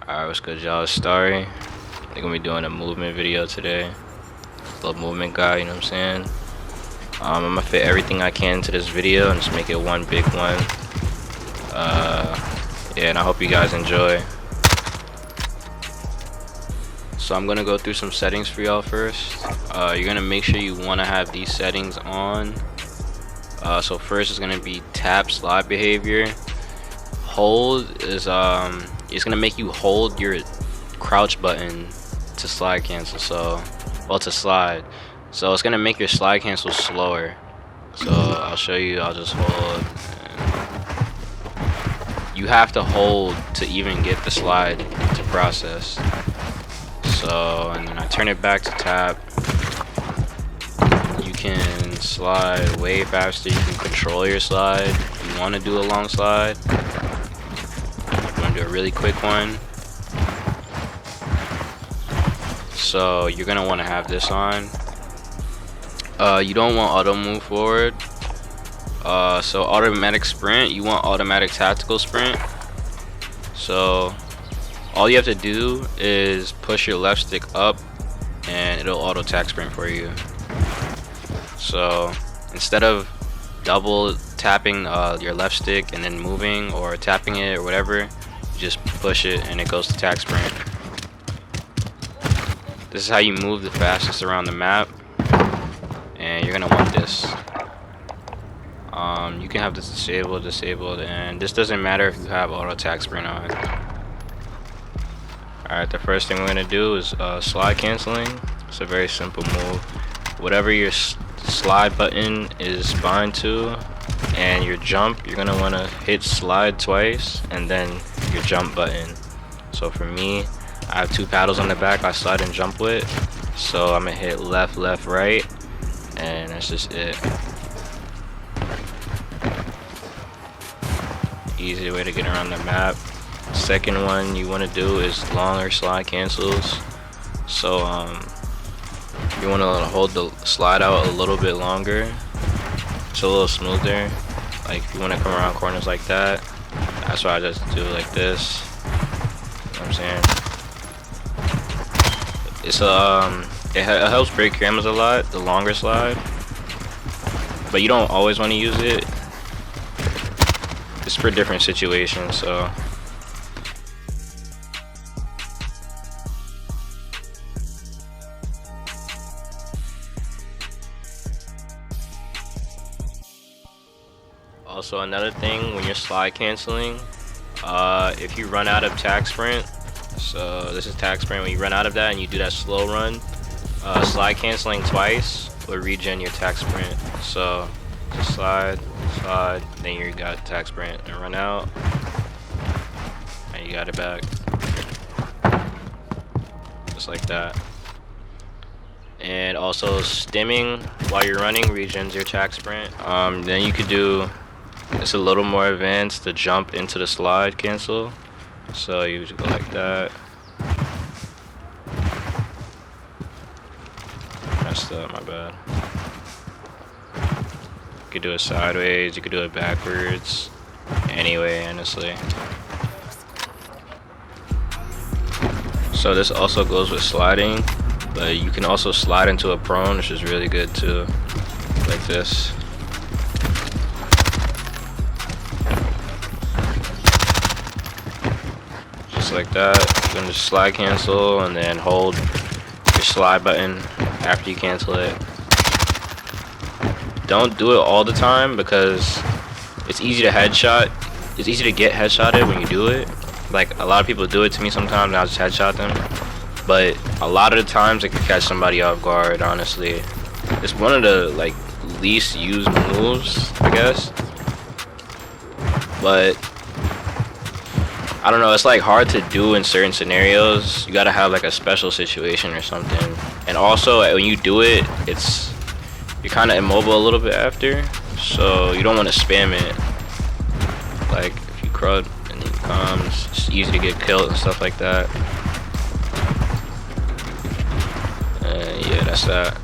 Alright, what's good, y'all? It's Starry. They're gonna be doing a movement video today. Little movement guy, you know what I'm saying? I'm gonna fit everything I can into this video and just make it one big one. Yeah, and I hope you guys enjoy. So I'm gonna go through some settings for y'all first. You're gonna make sure you wanna have these settings on. So first is gonna be tap slide behavior. Hold is it's gonna make you hold your crouch button to slide cancel. So, well, to slide. So it's gonna make your slide cancel slower. So I'll show you. I'll just hold. You have to hold to even get the slide to process. So, and then I turn it back to tap. You can slide way faster. You can control your slide. If you want to do a long slide, you want to do a really quick one. So you're gonna want to have this on. You don't want auto move forward. So automatic sprint, you want automatic tactical sprint. So all you have to do is push your left stick up and it'll auto tac sprint for you. So instead of double tapping your left stick and then moving or tapping it or whatever, you just push it and it goes to tac sprint. This is how you move the fastest around the map, and you're gonna want this. You can have this disabled, and this doesn't matter if you have auto tac sprint on. Alright, the first thing we're gonna do is slide canceling. It's a very simple move. Whatever your slide button is bind to and your jump, you're gonna wanna hit slide twice and then your jump button. So for me, I have two paddles on the back I slide and jump with. So I'm gonna hit left, left, right, and that's just it. Easy way to get around the map. Second one you want to do is longer slide cancels. So you want to hold the slide out a little bit longer. It's a little smoother. Like if you want to come around corners like that, that's why I just do it like this. You know what I'm saying? It's it helps break cameras a lot, the longer slide, but you don't always want to use it. It's for different situations. So also another thing, when you're slide canceling, if you run out of tac sprint, so this is tac sprint, when you run out of that and you do that slow run, slide canceling twice will regen your tac sprint. So just slide, then you got tac sprint and run out, and you got it back, just like that. And also stimming while you're running regens your tac sprint. Then you could do, it's a little more advanced, to jump into the slide cancel. So you just go like that. Messed up, my bad. You could do it sideways, you could do it backwards. Anyway, honestly. So this also goes with sliding, but you can also slide into a prone, which is really good too. Like this. Like that. You're gonna just slide cancel and then hold your slide button after you cancel it. Don't do it all the time because it's easy to headshot. It's easy to get headshotted when you do it. Like a lot of people do it to me sometimes and I'll just headshot them. But a lot of the times it can catch somebody off guard, honestly. It's one of the like least used moves, I guess. But I don't know, it's like hard to do in certain scenarios. You gotta have like a special situation or something. And also when you do it, you're kind of immobile a little bit after, so you don't want to spam it. Like if you crud and then you come, it's easy to get killed and stuff like that. And yeah, that's that.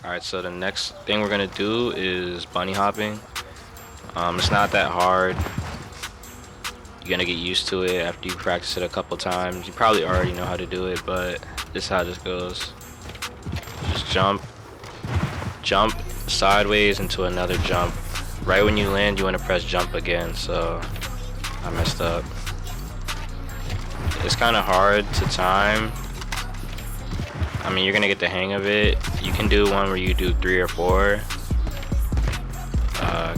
Alright, so the next thing we're gonna do is bunny hopping. It's not that hard. You're gonna get used to it after you practice it a couple times. You probably already know how to do it, but this is how this goes. Just jump sideways into another jump. Right when you land, you want to press jump again, so I messed up. It's kind of hard to time. I mean, you're gonna get the hang of it. You can do one where you do 3 or 4.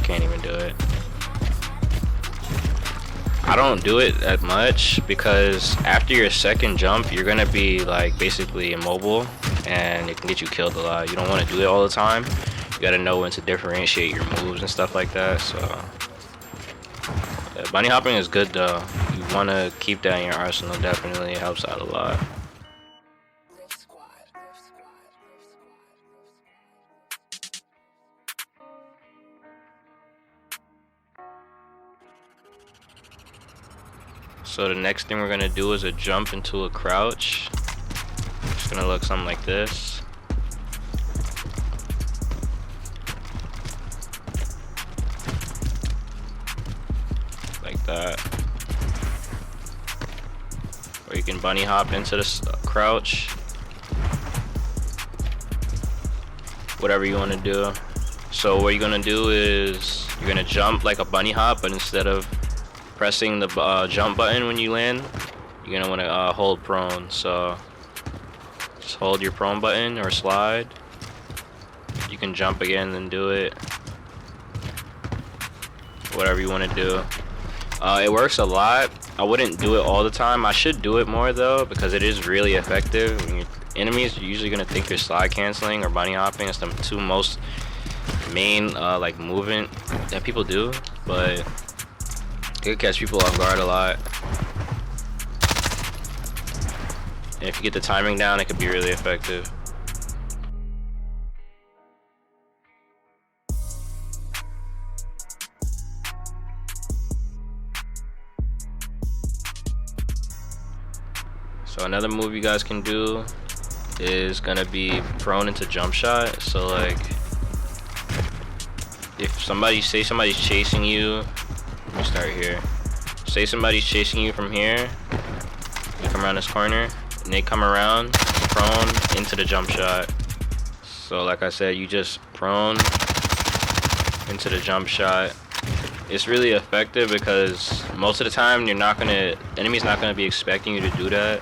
Can't even do it. I don't do it that much because after your second jump, you're gonna be like basically immobile, and it can get you killed a lot. You don't want to do it all the time. You gotta know when to differentiate your moves and stuff like that. So yeah, bunny hopping is good though. You want to keep that in your arsenal. Definitely, it helps out a lot. So the next thing we're gonna do is a jump into a crouch. It's gonna look something like this. Like that. Or you can bunny hop into this crouch. Whatever you want to do. So what you're gonna do is you're gonna jump like a bunny hop, but instead of pressing the jump button when you land, you're gonna want to hold prone. So just hold your prone button or slide. You can jump again and do it. Whatever you want to do. It works a lot. I wouldn't do it all the time. I should do it more though, because it is really effective. When your enemies are usually gonna think you're slide canceling or bunny hopping. It's the two most main like movement that people do, but it could catch people off guard a lot. And if you get the timing down, it could be really effective. So another move you guys can do is gonna be prone into jump shot. So like, if somebody's chasing you, let me start here. Say somebody's chasing you from here. You come around this corner, and they come around prone into the jump shot. So like I said, you just prone into the jump shot. It's really effective because most of the time enemy's not gonna be expecting you to do that.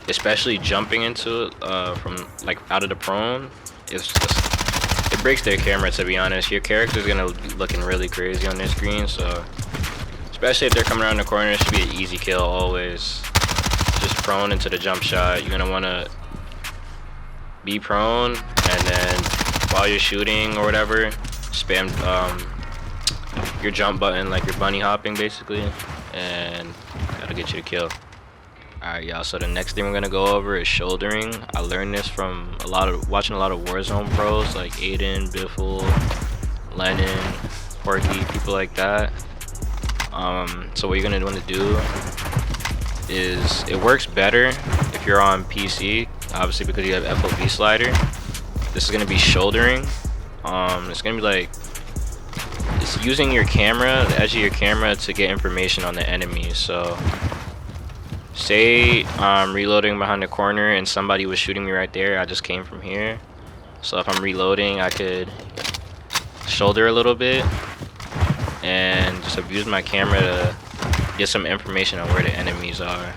Especially jumping into it from like out of the prone. It breaks their camera, to be honest. Your character's gonna be looking really crazy on their screen, so especially if they're coming around the corner, it should be an easy kill always. Just prone into the jump shot. You're gonna wanna be prone, and then while you're shooting or whatever, spam your jump button like you're bunny hopping basically, and that'll get you to kill. Alright y'all, so the next thing we're gonna go over is shouldering. I learned this from watching a lot of Warzone pros like Aiden, Biffle, Lennon, Porky, people like that. So what you're gonna want to do is, it works better if you're on PC, obviously because you have FOV slider. This is gonna be shouldering. It's gonna be like, it's using your camera, the edge of your camera, to get information on the enemy. So say I'm reloading behind the corner and somebody was shooting me right there. I just came from here. So if I'm reloading, I could shoulder a little bit and just abuse my camera to get some information on where the enemies are.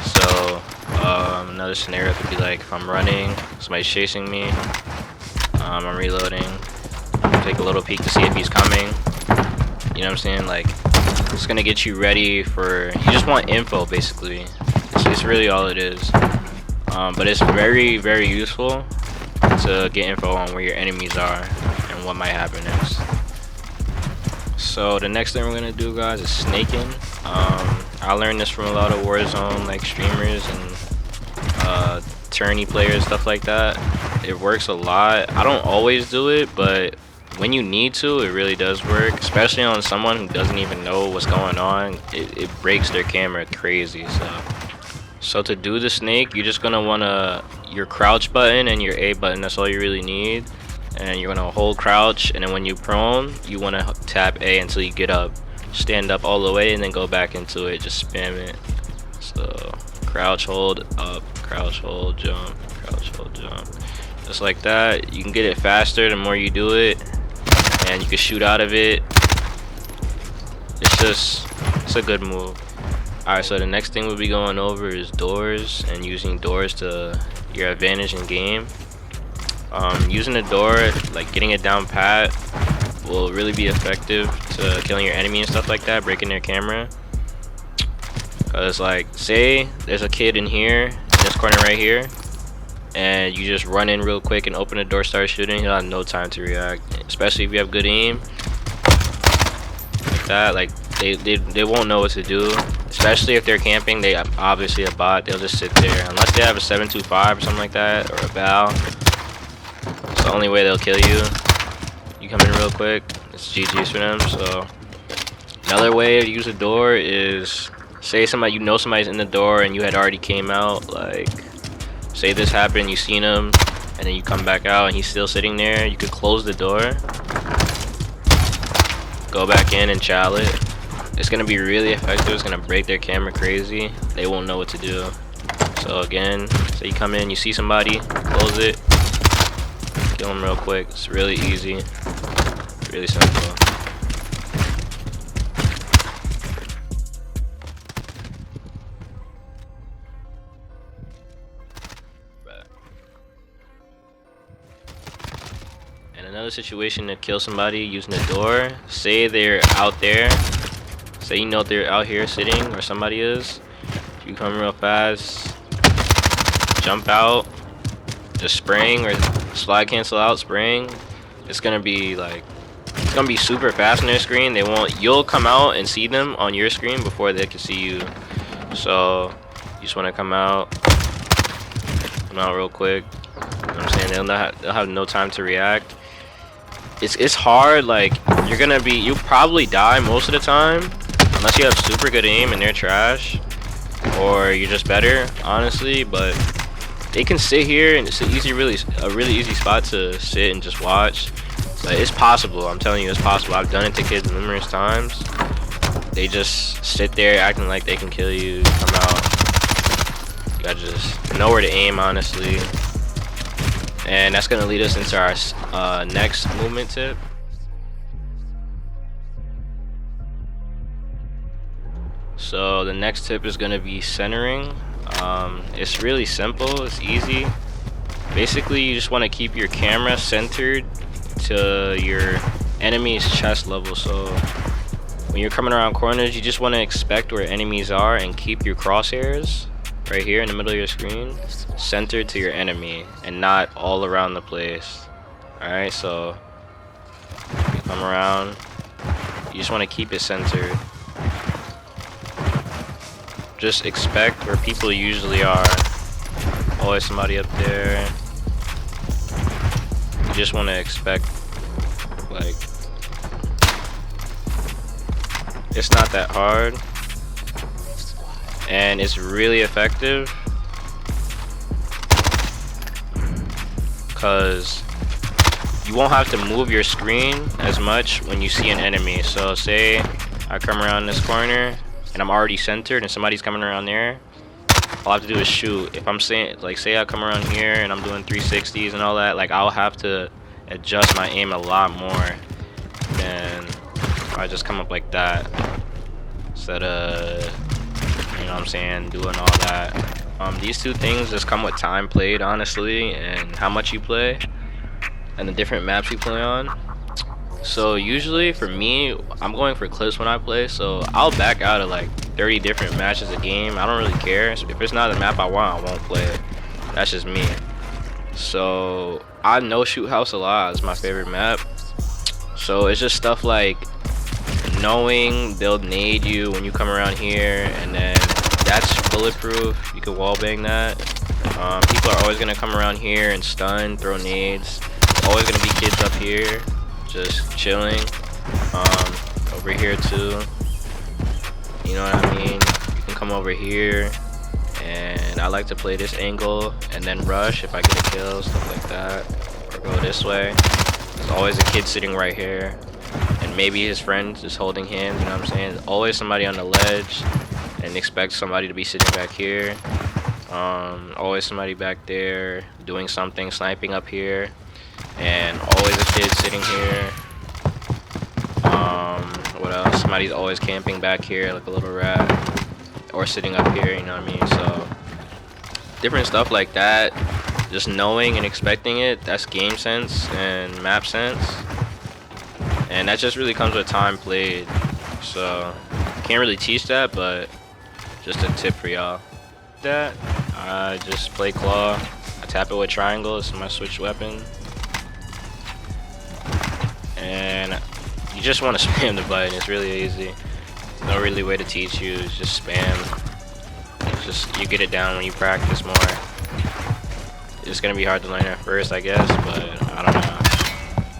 So another scenario could be like, if I'm running, somebody's chasing me, I'm reloading, take a little peek to see if he's coming. You know what I'm saying? Like, it's gonna get you ready for, you just want info basically. It's really all it is. But it's very, very useful to get info on where your enemies are and what might happen next. So the next thing we're gonna do, guys, is snaking. I learned this from a lot of Warzone like streamers and tourney players, stuff like that. It works a lot. I don't always do it, but when you need to, it really does work, especially on someone who doesn't even know what's going on. It breaks their camera crazy. So So to do the snake, you're just gonna wanna your crouch button and your A button. That's all you really need. And you're gonna hold crouch, and then when you prone, you wanna tap A until you get up. Stand up all the way, and then go back into it. Just spam it. So crouch, hold, up, crouch, hold, jump, crouch, hold, jump. Just like that. You can get it faster the more you do it, and you can shoot out of it. It's a good move. Alright, so the next thing we'll be going over is doors and using doors to your advantage in game. Using the door, like getting it down pat, will really be effective to killing your enemy and stuff like that, breaking their camera. Cause like, say there's a kid in here, in this corner right here, and you just run in real quick and open the door, start shooting, he'll have no time to react. Especially if you have good aim, like that. Like they won't know what to do. Especially if they're camping, they obviously a bot. They'll just sit there unless they have a 725 or something like that, or a bow. It's the only way they'll kill you. You come in real quick, it's GG's for them. So another way to use a door is, say somebody, you know somebody's in the door and you had already came out. Like, say this happened, you seen him, and then you come back out and he's still sitting there. You could close the door, go back in and chow it. It's gonna be really effective. It's gonna break their camera crazy. They won't know what to do. So again, say you come in, you see somebody, close it, kill them real quick. It's really easy, really simple. And another situation to kill somebody using the door, say they're out there. Say you know they're out here sitting, or somebody is. You come real fast, jump out, just spraying or slide cancel out, spraying. It's gonna be like, it's gonna be super fast on their screen. They won't. You'll come out and see them on your screen before they can see you. So you just wanna come out real quick. You know what I'm saying? They'll have no time to react. It's hard. Like you'll probably die most of the time. Unless you have super good aim and they're trash, or you're just better, honestly. But they can sit here, and it's a really easy spot to sit and just watch. But it's possible. I'm telling you, it's possible. I've done it to kids numerous times. They just sit there acting like they can kill you. Come out. You gotta just know where to aim, honestly. And that's gonna lead us into our next movement tip. So the next tip is going to be centering. It's really simple, it's easy. Basically, you just want to keep your camera centered to your enemy's chest level. So when you're coming around corners, you just want to expect where enemies are and keep your crosshairs right here in the middle of your screen centered to your enemy and not all around the place. Alright, so you come around, you just want to keep it centered. Just expect where people usually are. Always somebody up there. You just want to expect, like, it's not that hard, and it's really effective because you won't have to move your screen as much when you see an enemy. So say I come around this corner and I'm already centered and somebody's coming around there, all I have to do is shoot. If I'm saying, like, say I come around here and I'm doing 360s and all that, like, I'll have to adjust my aim a lot more than if I just come up like that instead of, you know what I'm saying, doing all that. These two things just come with time played, honestly, and how much you play and the different maps you play on. So usually for me, I'm going for clips when I play, so I'll back out of like 30 different matches a game. I don't really care. If it's not the map I want, I won't play it. That's just me. So I know Shoot House a lot. It's my favorite map. So it's just stuff like knowing they'll nade you when you come around here, and then that's bulletproof. You can wallbang that. People are always gonna come around here and stun, throw nades. There's always gonna be kids up here just chilling. Over here too, you know what I mean. You can come over here and I like to play this angle and then rush if I get a kill, stuff like that, or go this way. There's always a kid sitting right here, and maybe his friend is holding him, you know what I'm saying? There's always somebody on the ledge, and expect somebody to be sitting back here. Always somebody back there doing something, sniping up here, and always a kid sitting here. What else? Somebody's always camping back here like a little rat, or sitting up here, you know what I mean? So different stuff like that, just knowing and expecting it, that's game sense and map sense, and that just really comes with time played. So can't really teach that, but just a tip for y'all. That I just play claw, I tap it with triangle, it's my switch weapon, and you just want to spam the button. It's really easy, no really way to teach you, it's just spam. It's just you get it down when you practice more. It's gonna be hard to learn at first, I guess, but I don't know,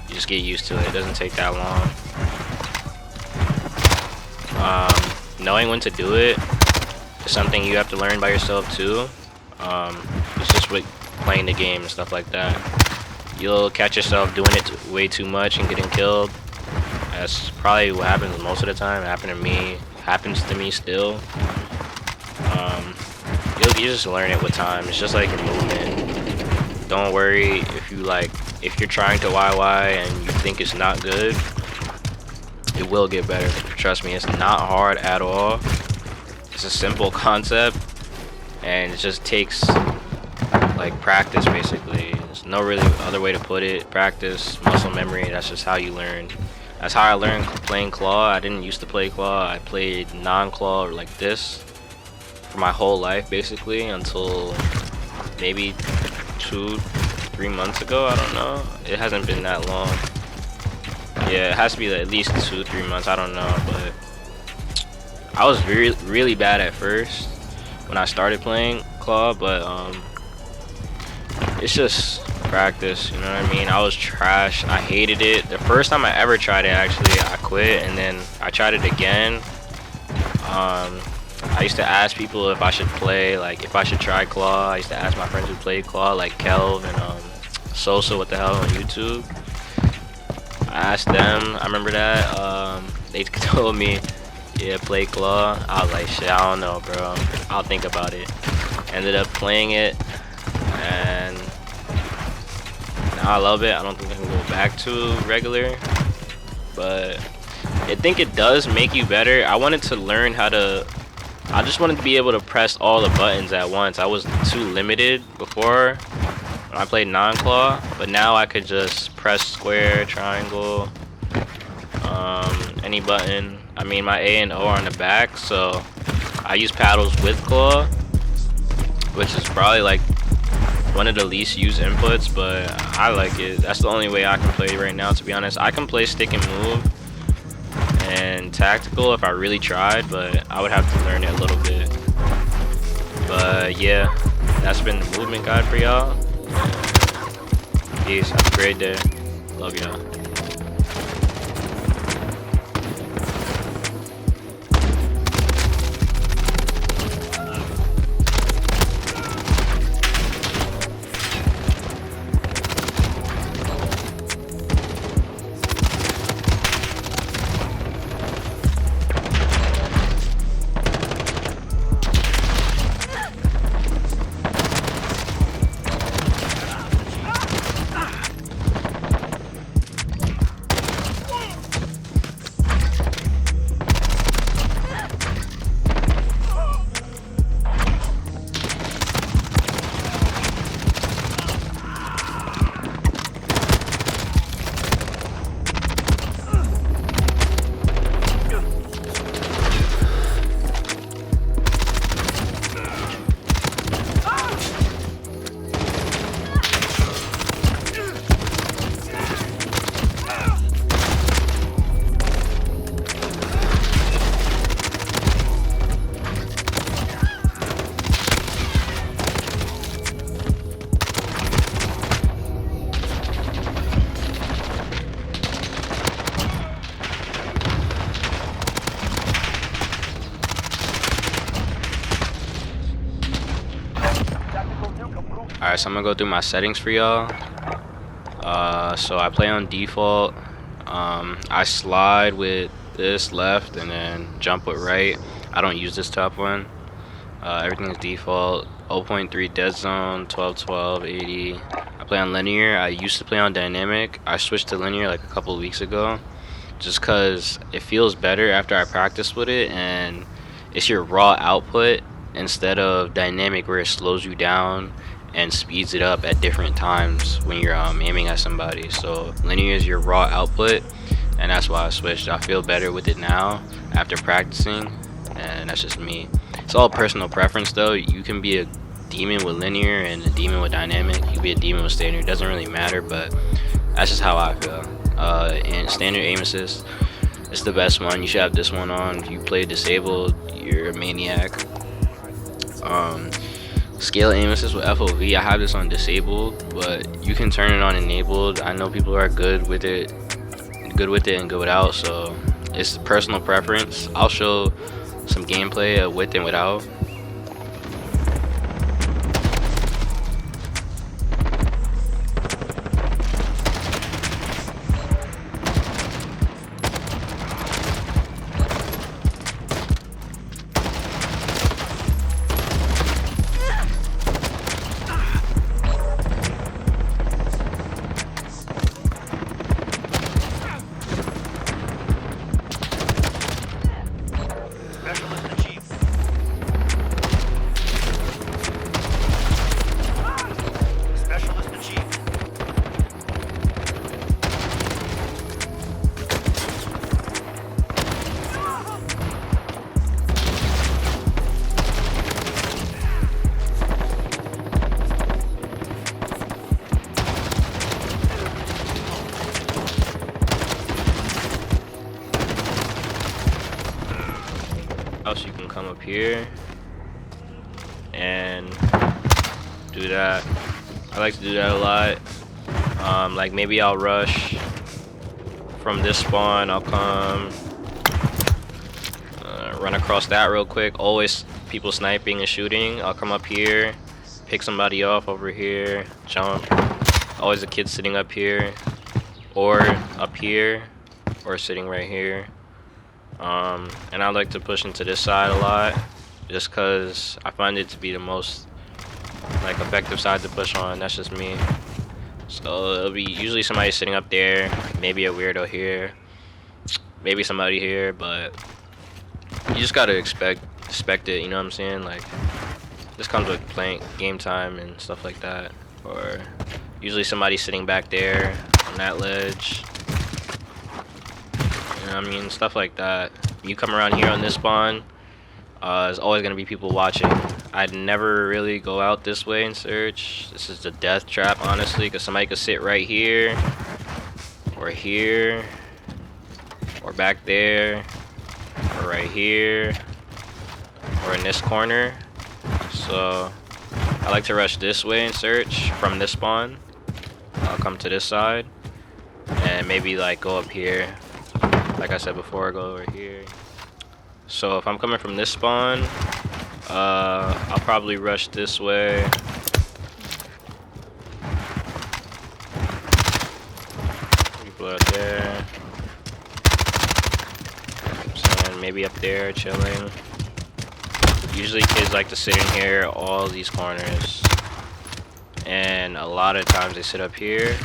you just get used to it. It doesn't take that long. Knowing when to do it is something you have to learn by yourself too. It's just with playing the game and stuff like that. You'll catch yourself doing it way too much and getting killed. That's probably what happens most of the time. It happened to me, happens to me still. You just learn it with time. It's just like your movement. Don't worry if you're trying to YY and you think it's not good, it will get better. Trust me, it's not hard at all. It's a simple concept, and it just takes like practice basically. There's no really other way to put it. Practice, muscle memory, that's just how you learn. That's how I learned playing claw. I didn't used to play claw. I played non-claw like this for my whole life basically until maybe 2-3 months ago. I don't know. It hasn't been that long. Yeah, it has to be at least 2-3 months. I don't know, but I was really bad at first when I started playing claw, but it's just practice, you know what I mean? I was trash. I hated it. The first time I ever tried it, actually, I quit, and then I tried it again. I used to ask people if I should play, like if I should try claw. I used to ask my friends who played claw, like Kelv and Sosa, what the hell, on YouTube. I asked them, I remember that. They told me, yeah, play claw. I was like, shit, I don't know, bro. I'll think about it. Ended up playing it, and now I love it. I don't think I can go back to regular, but I think it does make you better. I wanted to learn how to, I just wanted to be able to press all the buttons at once. I was too limited before when I played non-claw, but now I could just press square, triangle, any button. I mean, my A and O are on the back, so I use paddles with claw, which is probably like one of the least used inputs, but I like it. That's the only way I can play right now, to be honest. I can play stick and move and tactical if I really tried, but I would have to learn it a little bit. But yeah, that's been the movement guide for y'all. Peace, have a great day. Love y'all. Alright, so I'm gonna go through my settings for y'all. So I play on default. I slide with this left and then jump with right. I don't use this top one. Everything is default. 0.3 dead zone, 1212, 80. I play on linear. I used to play on dynamic. I switched to linear like a couple of weeks ago, just cause it feels better after I practice with it, and it's your raw output instead of dynamic where it slows you down and speeds it up at different times when you're aiming at somebody. So linear is your raw output, and that's why I switched. I feel better with it now after practicing, and that's just me. It's all personal preference though. You can be a demon with linear and a demon with dynamic. You can be a demon with standard. It doesn't really matter, but that's just how I feel. And standard aim assist, it's the best one. You should have this one on. If you play disabled, you're a maniac. Scale aim assist with FOV, I have this on disabled, but you can turn it on enabled. I know people are good with it and good without, so it's personal preference. I'll show some gameplay with and without. You can come up here and do that. I like to do that a lot. Like maybe I'll rush from this spawn. I'll come run across that real quick. Always people sniping and shooting. I'll come up here, pick somebody off over here, jump. Always a kid sitting up here, or up here, or sitting right here. And I like to push into this side a lot, just cause I find it to be the most like effective side to push on. That's just me. So it'll be usually somebody sitting up there, maybe a weirdo here, maybe somebody here, but you just gotta expect it. You know what I'm saying? Like this comes with playing game time and stuff like that. Or usually somebody sitting back there on that ledge. I mean, stuff like that. You come around here on this spawn, there's always gonna be people watching. I'd never really go out this way and search. This is the death trap, honestly, because somebody could sit right here, or back there, or right here, or in this corner. So I like to rush this way and search from this spawn. I'll come to this side and maybe like go up here. Like I said before, go over here. So if I'm coming from this spawn, I'll probably rush this way. People out there. So maybe up there chilling. Usually kids like to sit in here, all these corners. And a lot of times they sit up here.